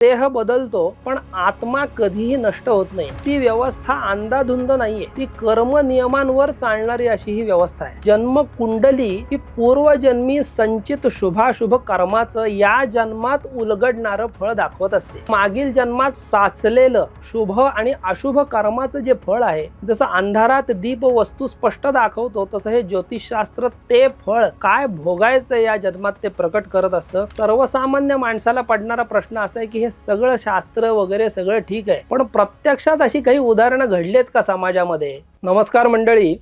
देह बदलतो पण आत्मा कधीही नष्ट होत नाही। ती व्यवस्था अंधाधुंद नाहीये, ती कर्म नियमांवर चालणारी अशी ही व्यवस्था आहे। जन्म कुंडली ही पूर्वजन्मी संचित शुभाशुभ कर्माचं या जन्मात उलगडणारं फळ दाखवत असते। मागील जन्मात साचलेलं शुभ आणि अशुभ कर्माचं जे फळ आहे, जसं अंधारात दीप वस्तू स्पष्ट दाखवतो, तसं हे ज्योतिषशास्त्र ते फळ काय भोगायचं या जन्मात ते प्रकट करत असतं। सर्वसामान्य माणसाला पडणारा प्रश्न असा आहे की सगळं शास्त्र वगैरे सगळं ठीक आहे, पण प्रत्यक्षात अशी काही उदाहरणं घडलीत का समाजामध्ये? नमस्कार मंडळी,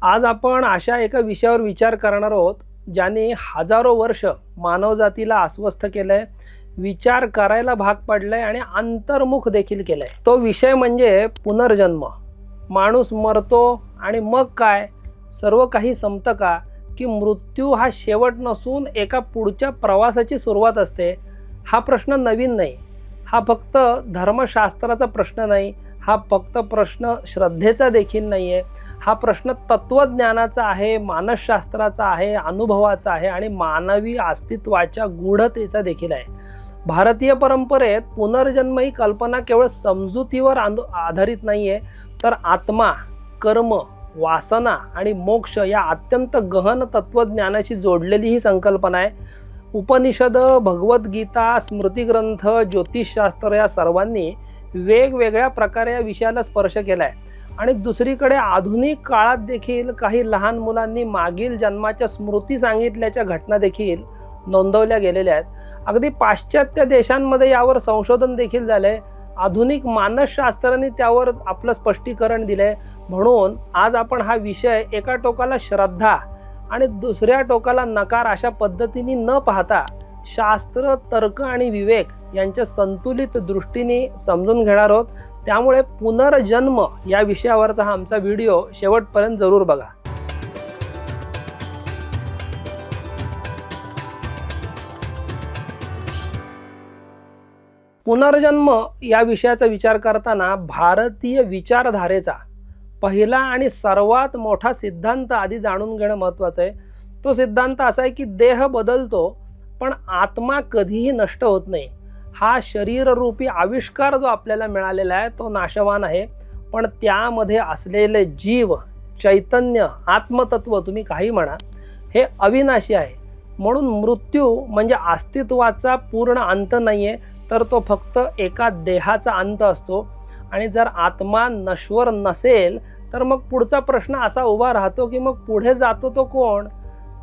आज आपण अशा एका विषयावर विचार करणार आहोत ज्याने हजारो वर्ष मानवजातीला अस्वस्थ केलंय, विचार करायला भाग पडलंय आणि अंतर्मुख देखील केलंय। तो विषय म्हणजे पुनर्जन्म। माणूस मरतो आणि मग काय सर्व काही संपतं का? की मृत्यू हा शेवट नसून एका पुढच्या प्रवासाची सुरुवात असते? हा प्रश्न नवीन नाही, हा फक्त धर्मशास्त्राचा प्रश्न नाही, हा फक्त प्रश्न श्रद्धेचा देखील नाही आहे, हा प्रश्न तत्वज्ञानाचा आहे, मानसशास्त्राचा आहे, अनुभवाचा आहे आणि मानवी अस्तित्वाच्या गूढतेचा देखील आहे। भारतीय परंपरेत पुनर्जन्म ही कल्पना केवळ समजुतीवर आधारित नाही आहे, तर आत्मा, कर्म, वासना आणि मोक्ष या अत्यंत गहन तत्वज्ञानाशी जोडलेली ही संकल्पना आहे। उपनिषद, भगवद्गीता, स्मृतिग्रंथ, ज्योतिषशास्त्र या सर्वांनी वेगवेगळ्या प्रकारे या विषयाला स्पर्श केला आहे। आणि दुसरीकडे आधुनिक काळात देखील काही लहान मुलांनी मागील जन्माच्या स्मृती सांगितल्याच्या घटना देखील नोंदवल्या गेलेल्या आहेत। अगदी पाश्चात्य देशांमध्ये यावर संशोधन देखील झालंय, आधुनिक मानसशास्त्रांनी त्यावर आपलं स्पष्टीकरण दिलंय। म्हणून आज आपण हा विषय एका टोकाला श्रद्धा आणि दुसऱ्या टोकाला नकार अशा पद्धतीने न पाहता शास्त्र, तर्क आणि विवेक यांच्या संतुलित दृष्टीने समजून घेणार आहोत। त्यामुळे पुनर्जन्म या विषयावरचा हा आमचा व्हिडिओ शेवटपर्यंत जरूर बघा। पुनर्जन्म या विषयाचा विचार करताना भारतीय विचारधारेचा पहिला आणि सर्वात मोठा सिद्धांत आधी जाणून घेणं महत्त्वाचं आहे। तो सिद्धांत असा आहे की देह बदलतो पण आत्मा कधीही नष्ट होत नाही। हा शरीररूपी आविष्कार जो आपल्याला मिळालेला आहे तो नाशवान आहे, पण त्यामध्ये असलेले जीव, चैतन्य, आत्मतत्व तुम्ही काही म्हणा, हे अविनाशी आहे। म्हणून मृत्यू म्हणजे अस्तित्वाचा पूर्ण अंत नाहीये, तर तो फक्त एका देहाचा अंत असतो। आणि जर आत्मा नश्वर नसेल तर मग पुढचा प्रश्न असा उभा राहतो की मग पुढे जातो तो कोण,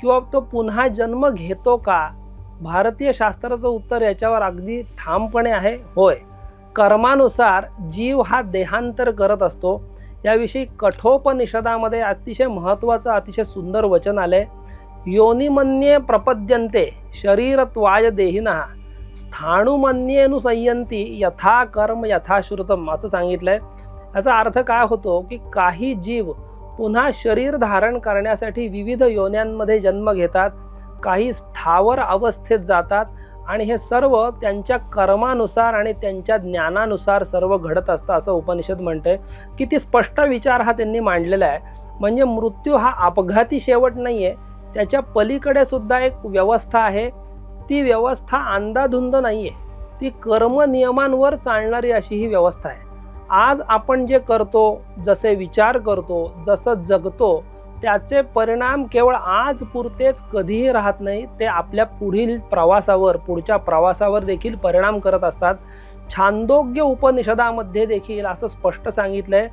किंवा तो पुन्हा जन्म घेतो का? भारतीय शास्त्राचं उत्तर याच्यावर अगदी ठामपणे आहे, होय। कर्मानुसार जीव हा देहांतर करत असतो। याविषयी कठोपनिषदामध्ये अतिशय महत्त्वाचं, अतिशय सुंदर वचन आलंय। योनिमन्ये प्रपद्यन्ते शरीरत्वाय देहिनः स्थाणुमन्येनुसंयन्ति यथा कर्म यथा श्रुतम, असं सांगितलंय। याचा अर्थ काय होतो की काही जीव पुन्हा शरीर धारण करण्यासाठी विविध योन्यांमध्ये जन्म घेतात, काही स्थावर अवस्थेत जातात आणि हे सर्व त्यांच्या कर्मानुसार आणि त्यांच्या ज्ञानानुसार सर्व घडत असतं, असं उपनिषद म्हणते। किती स्पष्ट विचार हा त्यांनी मांडलेला आहे। म्हणजे मृत्यू हा अपघाती शेवट नाहीये, त्याच्या पलीकडे सुद्धा एक व्यवस्था आहे। ती व्यवस्था अंधाधुंद नाहीये, ती कर्म नियमांवर चालणारी अशी ही व्यवस्था आहे। आज आपण जे करतो, जसे विचार करतो, जसं जगतो, त्याचे परिणाम केवळ आज पुरतेच कधीही राहत नाही, ते आपल्या पुढील प्रवासावर, पुढच्या प्रवासावर देखील परिणाम करत असतात। छांदोग्य उपनिषदामध्ये देखील असं स्पष्ट सांगितलंय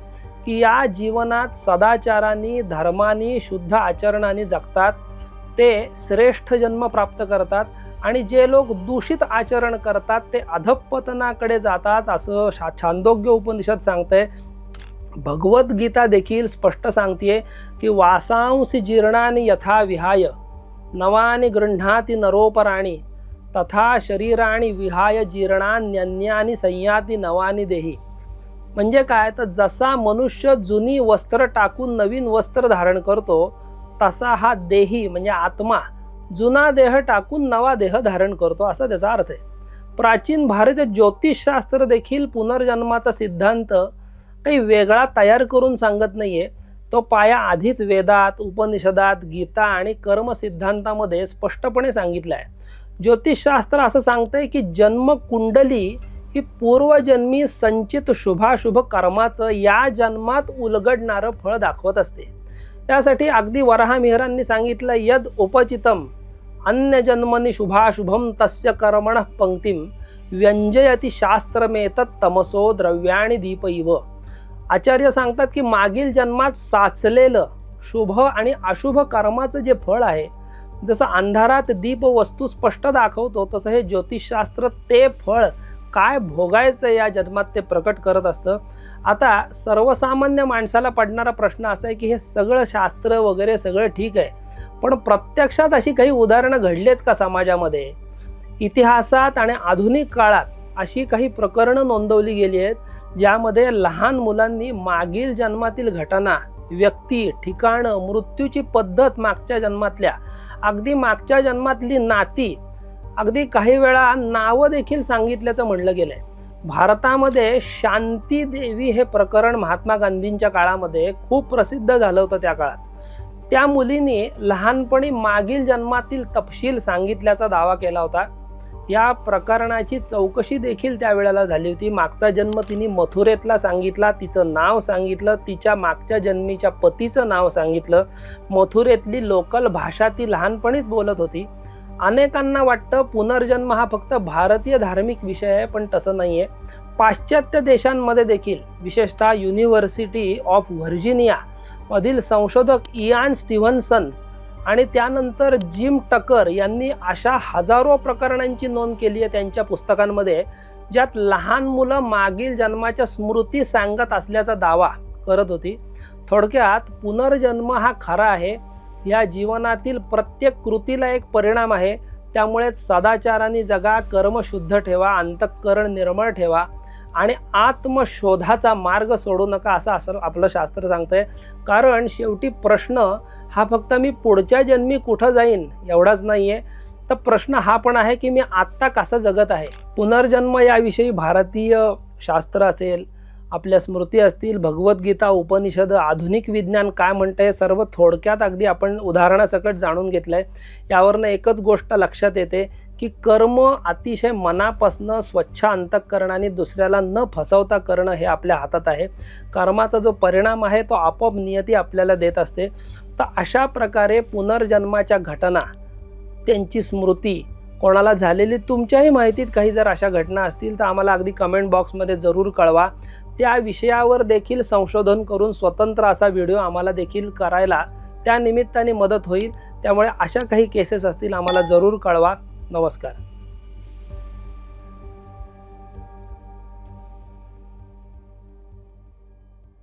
की या जीवनात सदाचारांनी, धर्मानी, शुद्ध आचरणाने जगतात ते श्रेष्ठ जन्म प्राप्त करतात, आणि जे लोक दूषित आचरण करतात ते अधःपतनाकडे जातात, असं छांदोग्य उपनिषद सांगतंय। भगवद्गीता देखील स्पष्ट सांगते की वासांसी जीर्णानि यथा विहाय नवानि गृह्णाति नरोपराणि तथा शरीराणि विहाय जीर्णान्यन्यानि संयाति नवानि देही। म्हणजे काय, तर जसा मनुष्य जुनी वस्त्र टाकून नवीन वस्त्र धारण करतो, तसा हा देही म्हणजे आत्मा जुना देह टाकून नवा देह धारण करतो, असा त्याचा अर्थ आहे। प्राचीन भारतीय ज्योतिषशास्त्र देखील पुनर्जन्माचा सिद्धांत काही वेगळा तयार करून सांगत नाहीये, तो पाया आधीच वेदात, उपनिषदात, गीता आणि कर्म सिद्धांतामध्ये स्पष्टपणे सांगितला आहे। ज्योतिषशास्त्र असं सांगतंय की जन्म कुंडली ही पूर्वजन्मी संचित शुभाशुभ कर्माचं या जन्मात उलगडणारं फळ दाखवत असते. त्यासाठी अगदी वराहमिहिरांनी सांगितलं, यद उपचितम अन्य जन्मनी शुभाशुभम तस्य कर्मणः पंक्तिम व्यंजयति शास्त्रमेतत् तमसो द्रव्याणि दीपैव. आचार्य सांगतात की मागील जन्मात साचलेलं शुभ आणि अशुभ कर्माचं जे फळ आहे, जसं अंधारात दीप वस्तू स्पष्ट दाखवतो, तसं हे ज्योतिषशास्त्र ते फळ काय भोगायचं या जन्मात ते प्रकट करत असतं. आता सर्वसामान्य माणसाला पडणारा प्रश्न असा आहे की हे सगळं शास्त्र वगैरे सगळं ठीक आहे, पण प्रत्यक्षात अशी काही उदाहरणं घडलीत का समाजामध्ये? इतिहासात आणि आधुनिक काळात अशी काही प्रकरणं नोंदवली गेली आहेत ज्यामध्ये लहान मुलांनी मागील जन्मातील घटना, व्यक्ती, ठिकाणं, मृत्यूची पद्धत, मागच्या जन्मातल्या, अगदी मागच्या जन्मातली नाती, अगदी काही वेळा नावं देखील सांगितल्याचं म्हणलं गेलंय. भारतामध्ये शांती देवी हे प्रकरण महात्मा गांधींच्या काळामध्ये खूप प्रसिद्ध झालं होतं. त्या काळात त्या मुलीने लहानपणी मागील जन्मातील तपशील सांगितल्याचा दावा केला होता. या प्रकरणाची चौकशी देखील त्यावेळेला झाली होती. मागचा जन्म तिने मथुरेतला सांगितला, तिचं नाव सांगितलं, तिच्या मागच्या जन्मीच्या पतीचं नाव सांगितलं. मथुरेतली लोकल भाषा ती लहानपणीच बोलत होती. अनेकांना वाटतं पुनर्जन्म हा फक्त भारतीय धार्मिक विषय आहे, पण तसं नाही आहे. पाश्चात्य देशांमध्ये देखील, विशेषतः युनिव्हर्सिटी ऑफ व्हर्जिनिया मधील संशोधक इयान स्टीव्हन्सन आणि त्यानंतर जिम टकर यांनी अशा हजारो प्रकरणांची नोंद केली आहे त्यांच्या पुस्तकांमध्ये, ज्यात लहान मुलं मागील जन्माच्या स्मृती सांगत असल्याचा दावा करत होती. थोडक्यात पुनर्जन्म हा खरा आहे. या जीवनातील प्रत्येक कृतीला एक परिणाम आहे. त्यामुळे सदाचाराने जगा, कर्म शुद्ध ठेवा, अंतःकरण निर्मळ ठेवा आणि आत्मशोधाचा मार्ग सोडू नका, असं आपलं शास्त्र सांगतंय. कारण शेवटी प्रश्न हा फक्त मी पुढच्या जन्मी कुठं जाईन एवढाच नाहीये, तर प्रश्न हा पण आहे की मी आत्ता कसं जगत आहे. पुनर्जन्म याविषयी भारतीय शास्त्र असेल, आपल्या स्मृती असतील, भगवद्गीता, उपनिषद, आधुनिक विज्ञान काय म्हणतंय, सर्व थोडक्यात अगदी आपण उदाहरणासकट जाणून घेतलंय. यावरनं एकच गोष्ट लक्षात येते की कर्म अतिशय मनापासनं स्वच्छ अंतःकरणाने दुसऱ्याला न फसवता करणं हे आपल्या हातात आहे. कर्माचा जो परिणाम आहे तो आपोआप नियती आपल्याला देत असते. तर अशा प्रकारे पुनर्जन्माच्या घटना, त्यांची स्मृती, कोणाला झालेली तुमच्याही माहितीत काही जर अशा घटना असतील तर आम्हाला अगदी कमेंट बॉक्समध्ये जरूर कळवा. त्या विषयावर देखील संशोधन करून स्वतंत्र असा व्हिडिओ आम्हाला देखील करायला त्या निमित्ताने मदत होईल. त्यामुळे अशा काही केसेस असतील आम्हाला जरूर कळवा. नमस्कार.